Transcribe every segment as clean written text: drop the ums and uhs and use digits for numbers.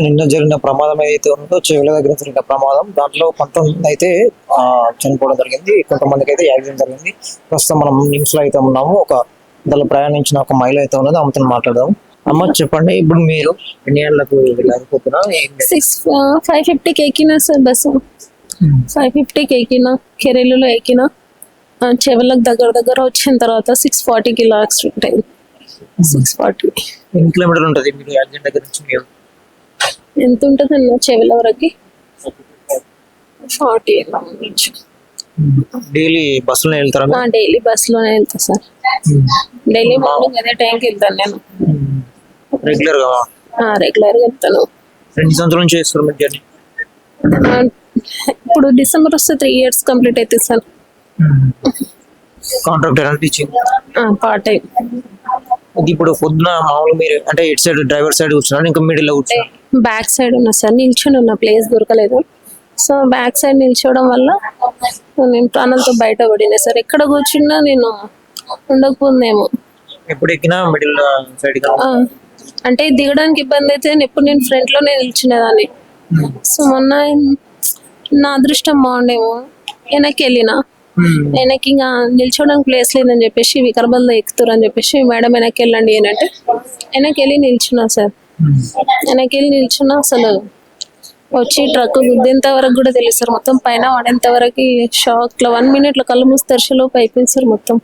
నిన్న జరిగిన ప్రమాదం ఏదైతే ఉందో చెవుల దగ్గర జరిగిన ప్రమాదం, దాంట్లో 19 అయితే చనిపోవడం జరిగింది. కొంతమందికి అయితే యాక్సిడెంట్ జరిగింది. ప్రస్తుతం మనం న్యూస్ లో అయితే ఉన్నాము. దానిలో ప్రయాణించిన ఒక మహిళ అయితే ఉన్నది, ఆమెతో మాట్లాడదాం. అమ్మ చెప్పండి, ఇప్పుడు మీరు ఎన్ని గంటలకు వెళ్ళకపోతున్నా? 5:50కి ఎక్కినా సార్ బస్సు. 5:50కి ఎక్కినా, కెరెలులో ఎక్కినా, చెవులకు దగ్గర వచ్చిన తర్వాత 6:40కి ఇలా యాక్సిడెంట్ అయింది. 6:40. ఎన్ని కిలోమీటర్లు ఉంటుంది మీరు యాక్సిడెంట్ దగ్గర నుంచి? మీరు ఎంత ఉంటుంది అన్న చెవుల వరకు? 40 ఇలా ఉండొచ్చు. డైలీ బస్సులో వెళ్తారా? డైలీ బస్సులోనే వెళ్తా సార్. డైలీ మార్నింగ్ అదే టైంకి వెళ్తాను నేను. రెగ్యులర్ గా వెళ్తాను. 2 సంవత్సరాల నుంచి చేస్తారు మీరు జర్నీ? ఇప్పుడు డిసెంబర్ వస్తే 3 years కంప్లీట్ అవుతుంది సార్. కాంట్రాక్టర్ అని టీచింగ్ పార్ట్ టైం. ఇప్పుడు పొద్దున మామూలు మీరు అంటే ఇటు సైడ్ డ్రైవర్ సైడ్ కూర్చున్నారు, ఇంకా మిడిల్ లో కూర్చున్నారు? బ్యాక్ సైడ్ ఉన్నా సార్, నిల్చొని ఉన్న ప్లేస్ దొరకలేదు. సో బ్యాక్ సైడ్ నిల్చోవడం వల్ల నేను ప్రాణాలతో బయటపడినా సార్. ఎక్కడ కూర్చున్నా నేను ఉండకపోతుందేమో. ఎప్పుడు ఎక్కినా మిడిల్ సైడ్ అంటే దిగడానికి ఇబ్బంది అయితే ఎప్పుడు నేను ఫ్రంట్ లోనే నిల్చునేదాన్ని. సో మొన్న నా అదృష్టం బాగుండేమో, వెనక్కి వెళ్ళినా. వెనక్కి ఇంకా నిల్చోడానికి ప్లేస్ లేదని చెప్పేసి వికారాబాద్లో ఎక్కుతారు అని చెప్పేసి మేడం వెనక్కి వెళ్ళండి ఏంటంటే వెనక్కి వెళ్ళి నిల్చున్నా సార్. వెనక్కి వెళ్ళి నిల్చున్నా, అసలు వచ్చి ట్రక్ గుద్దేంత వరకు కూడా తెలియదు సార్. మొత్తం పైన పడేంత వరకు షాక్ లో 1 minute లో కళ్ళు మూసి తెరిచేలోపు అయిపోయింది సార్ మొత్తం.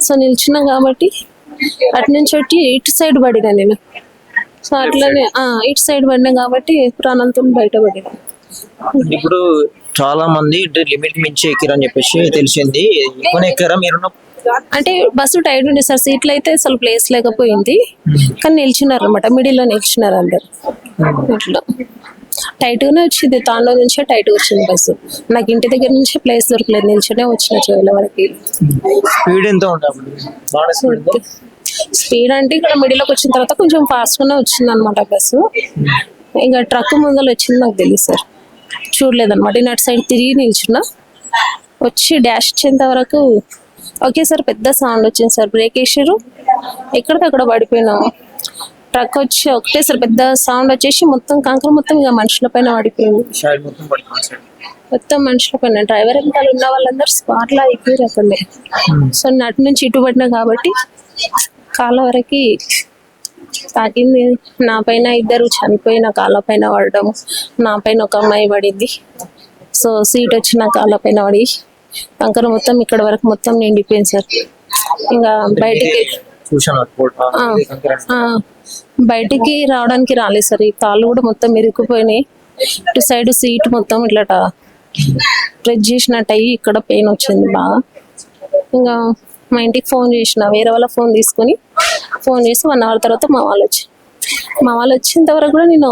సో నిల్చున్నా కాబట్టి అటు నుంచి వచ్చి ఇటు సైడ్ పడినా నేను. సో అట్లనే ఇటు సైడ్ పడినా కాబట్టి ప్రాణంతో బయటపడినా. ఇప్పుడు చాలా మంది లిమిట్ మించి ఎక్కిరని చెప్పేసి తెలిసింది. ఎక్కారా మీరు? అంటే బస్సు టైట్ ఉండే సార్, సీట్లు అయితే అసలు ప్లేస్ లేకపోయింది. కానీ నిల్చున్నారు అనమాట, మిడిల్ లో నిల్చున్నారు అందరు. ఇట్లా టైట్ గానే వచ్చింది, తాండో నుంచే టైట్ వచ్చింది బస్సు. నాకు ఇంటి దగ్గర నుంచే ప్లేస్ దొరకలేదు, నిల్చునే వచ్చిన చెవుల వరకు. స్పీడ్ ఎంత ఉంటుంది? స్పీడ్ అంటే ఇక్కడ మిడిల్లోకి వచ్చిన తర్వాత కొంచెం ఫాస్ట్ గానే వచ్చింది అనమాట బస్సు. ఇంకా ట్రక్ ముందర వచ్చింది నాకు తెలియదు సార్, చూడలేదన్నమాట. నేను అటు సైడ్ తిరిగి నిల్చున్నా, వచ్చి డాష్ ఇచ్చేంత వరకు ఒకేసారి పెద్ద సౌండ్ వచ్చింది సార్. బ్రేక్ వేసారు, ఎక్కడికక్కడ పడిపోయినాము. ట్రక్ వచ్చి ఒకటేసారి పెద్ద సౌండ్ వచ్చేసి మొత్తం కంకర మొత్తం ఇక మనుషుల పైన పడిపోయింది. మొత్తం మనుషుల పైన, డ్రైవర్ వెనకాల ఉన్న వాళ్ళందరూ స్పాట్లో అయిపోయారు అక్కడనే. సో అటు నుంచి ఇటు పడినా కాబట్టి కాళ్ళ వరకు తాకింది. నా పైన 2 చనిపోయిన కాళ్ళ పైన పడడం, నా పైన ఒక అమ్మాయి పడింది. సో సీట్ వచ్చి నా కాళ్ళ పైన పడి కంకర మొత్తం ఇక్కడ వరకు మొత్తం నిండిపోయింది సార్. ఇంకా బయటికి రావడానికి రాలేదు సార్. ఈ కాళ్ళు కూడా మొత్తం ఇరుక్కుపోయినాయి. ఇటు సైడ్ సీట్ మొత్తం ఇట్లా ప్రెస్ చేసినట్టు అయ్యి ఇక్కడ పెయిన్ వచ్చింది బాగా. ఇంకా మా ఇంటికి ఫోన్ చేసిన, వేరే వాళ్ళ ఫోన్ తీసుకొని ఫోన్ చేసి 1 hour తర్వాత మా వాళ్ళు వచ్చేంత వరకు కూడా నేను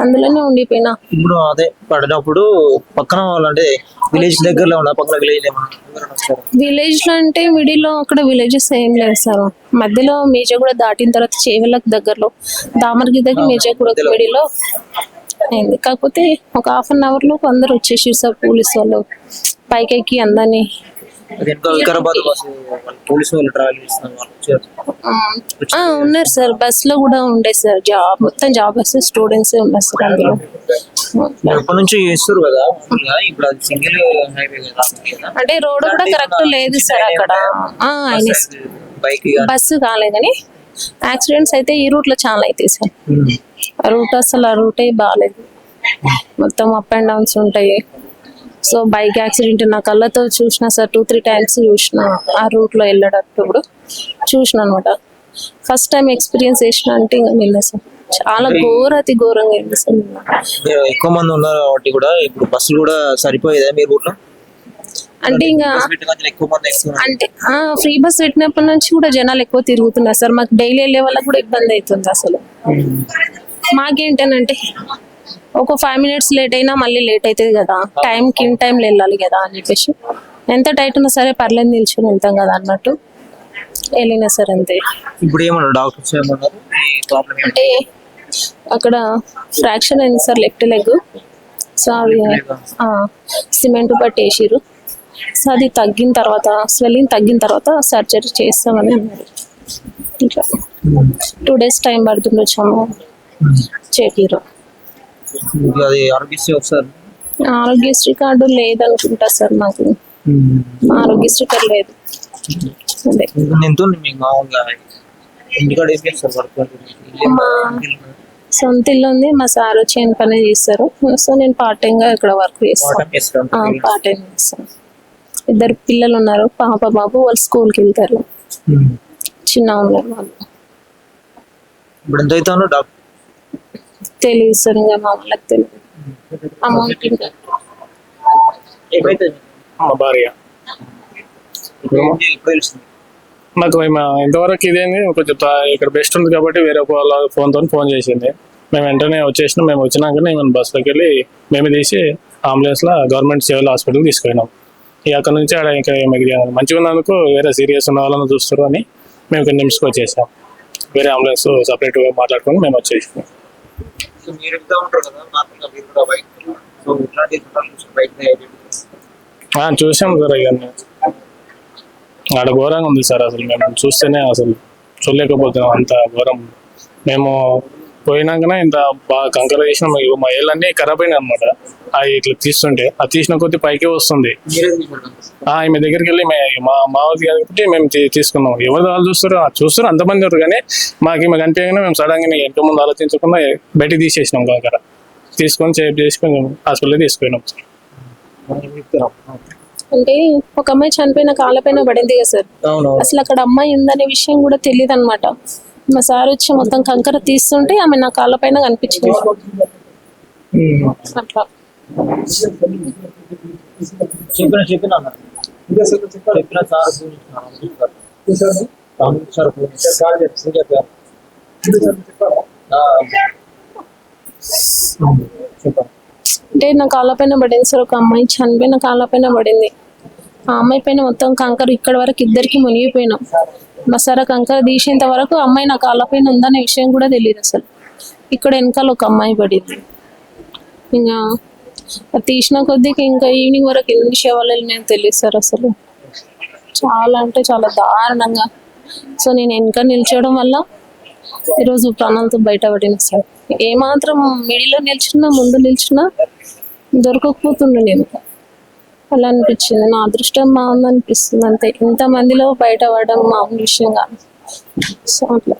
అందులోనే ఉండిపోయినా. ఇప్పుడు అదే పడినప్పుడు పక్కన వాళ్ళు అంటే విలేజ్ దగ్గరలో ఉన్న పక్కన విలేజ్ లో అంటే మిడిల్ లో అక్కడ విలేజెస్ ఏం లేదు సార్. మధ్యలో మేజగూడ దాటిన తర్వాత చేవెళ్ళకి దగ్గరలో దామర్గి దగ్గర మేజగూడ మిడిల్ లో అయింది. కాకపోతే ఒక 1/2 hour లో అందరు వచ్చేసి సార్, పోలీస్ వాళ్ళు పైకెక్కి అందరినీ. ఉన్నారు సార్, బస్ లో కూడా ఉండే సార్. మొత్తం జాబ్ స్టూడెంట్స్ ఉన్నారు సార్ అందులో. అంటే రోడ్ కూడా కరెక్ట్ లేదు సార్ అక్కడ. బస్సు కాలేదు కానీ యాక్సిడెంట్స్ అయితే ఈ రూట్ లో చాలా అవుతాయి సార్. రూట్ అసలు ఆ రూటే బాగాలేదు, మొత్తం అప్ అండ్ డౌన్స్ ఉంటాయి. సో బైక్ యాక్సిడెంట్ నా కళ్ళతో చూసిన సార్, 2-3 times చూసిన ఆ రూట్ లో వెళ్ళేటప్పుడు చూసిన అనమాట. ఫస్ట్ టైం ఎక్స్పీరియన్స్ చేసిన అంటే ఇంకా నిన్న సార్ చాలా అతి ఘోరంగా అయింది సార్. ఎక్కువ మంది ఉన్నారు కాబట్టి కూడా ఇప్పుడు బస్సులు కూడా సరిపోయేదా మీ రూట్ లో? అంటే ఇంకా అంటే ఫ్రీ బస్ పెట్టినప్పటి నుంచి కూడా జనాలు ఎక్కువ తిరుగుతున్నారు సార్. మాకు డైలీ వెళ్ళే వాళ్ళకి కూడా ఇబ్బంది అవుతుంది అసలు. మాకేంటనంటే ఒక 5 minutes లేట్ అయినా మళ్ళీ లేట్ అవుతుంది కదా, టైంకి ఇన్ టైంలో వెళ్ళాలి కదా అని చెప్పేసి ఎంత టైట్ ఉన్నా సరే పర్లేదు నిల్చుని వెళ్తాం కదా అన్నట్టు వెళ్ళినా సార్ అంతే. ఇప్పుడు ఏమన్నారు డాక్టర్స్? అంటే అక్కడ ఫ్రాక్షన్ అయింది సార్ లెఫ్ట్ లెగ్. సో అది సిమెంట్ పట్టేసిరు. సో అది తగ్గిన తర్వాత, స్వెల్లింగ్ తగ్గిన తర్వాత సర్జరీ చేస్తామని అన్నారు. ఇట్లా 2 days టైం పడుతుండొచ్చాము. చేపిరు. అది ఆరోగ్యశ్రీ ఒకసారి ఆరోగ్యశ్రీ కార్డు లేదనుకుంటా సార్, మాకు ఆరోగ్యశ్రీ కార్డు లేదు. అదే ఎంత ఉంది మీకు మామూలుగా ఇంటికాడ ఏం చేస్తారు వర్క్? మా సొంత ఇల్లు ఉంది, మా సార్ వచ్చి పని చేస్తారు. సో నేను పార్ట్ టైం గా ఇక్కడ వర్క్ చేస్తాను. పార్ట్ టైం చేస్తాను. 2 పిల్లలు ఉన్నారు, పాప బాబు. వాళ్ళు స్కూల్కి వెళ్తారు, చిన్న ఉన్నారు వాళ్ళు. ఇప్పుడు ఎంత అవుతాను డాక్టర్ తెలియదు సార్, ఇంకా మా వాళ్ళకి తెలియదు అమౌంట్. ఇంకా ఏమైతే మా భార్య ఇప్పుడు తెలుస్తుంది నాకు ఇంతవరకు ఇదేంది కొంచెం ఇక్కడ బెస్ట్ ఉంది కాబట్టి వేరే వాళ్ళ ఫోన్ చేసింది. మేము వెంటనే వచ్చేసినాం. మేము వచ్చినాకనే మేము బస్సులోకి వెళ్ళి మేమే తీసి అంబులెన్స్లో గవర్నమెంట్ సివిల్ హాస్పిటల్కి తీసుకుపోయినాం. ఇక అక్కడ నుంచి ఆడ ఇంకా మంచిగా ఉన్నందుకు వేరే సీరియస్ ఉన్న వాళ్ళని చూస్తారు అని మేము ఇక్కడ నిమ్స్కి వచ్చేసాం. వేరే అంబులెన్స్ సపరేట్గా మాట్లాడుకొని మేము వచ్చేసాం. మీరు వెళ్తా ఉంటారు కదా నార్మల్గా మీరు కూడా బైక్, సో ఇట్లాంటి బైక్ చూసాం సార్. ఇవన్నీ ఆడ ఘోరంగా ఉంది సార్. అసలు మేము చూస్తేనే అసలు చూడలేకపోతున్నాం, అంత ఘోరం. మేము పోయినాకనే ఇంత బాగా కంకర చేసినాం. మా ఏళ్ళన్నీ ఖరాబ్ అయినాయి అనమాట. అవి ఇట్లా తీస్తుంటే అది తీసిన కొద్ది పైకి వస్తుంది. ఈమె దగ్గరికి వెళ్ళి మా మావది కాబట్టి మేము తీసుకున్నాం. ఎవరు వాళ్ళు చూస్తారు అంతమంది ఉన్నారు, కానీ మాకు ఈమె కనిపించగానే మేము సడన్గా ఎంతో ముందు ఆలోచించకుండా బయటికి తీసేసినాం. కంకర తీసుకొని సేఫ్ చేసుకొని హాస్పిటల్కి తీసుకున్నాం. అంటే ఒక అమ్మాయి చనిపోయిన కాళ్ళపైన పడింది కదా సార్, అసలు అక్కడ అమ్మాయి ఉందనే విషయం కూడా తెలియదు అనమాట. మా సార్ వచ్చి మొత్తం కంకర తీస్తుంటే ఆమె నా కాళ్ళపైన కనిపించింది. అట్లా అంటే నా కాళ్ళపైన పడింది సార్. ఒక అమ్మాయి చనిపోయిన కాళ్ళపైన పడింది. ఆ అమ్మాయి పైన మొత్తం కంకర ఇక్కడ వరకు 2కి మునిగిపోయినాం. మా సార్ కంకర తీసేంత వరకు అమ్మాయి నా కాళ్ళపైన ఉందనే విషయం కూడా తెలియదు అసలు. ఇక్కడ వెనకాల ఒక అమ్మాయి పడింది. ఇంకా తీసిన కొద్దికి ఇంకా ఈవినింగ్ వరకు ఎన్ని శవాలు వెళ్ళినాయో తెలియదు సార్. అసలు చాలా అంటే చాలా దారుణంగా. సో నేను వెనక నిల్చోవడం వల్ల ఈరోజు ప్రాణాలతో బయటపడింది సార్. ఏమాత్రం మిడిలో నిల్చున్నా, ముందు నిల్చున్నా దొరకకపోతుండే నేను. అలా అనిపించింది. నా అదృష్టం బాగుంది అనిపిస్తుంది అంతే. ఇంతమందిలో బయటపడడం మామూలు విషయం కాదు. సో అట్లా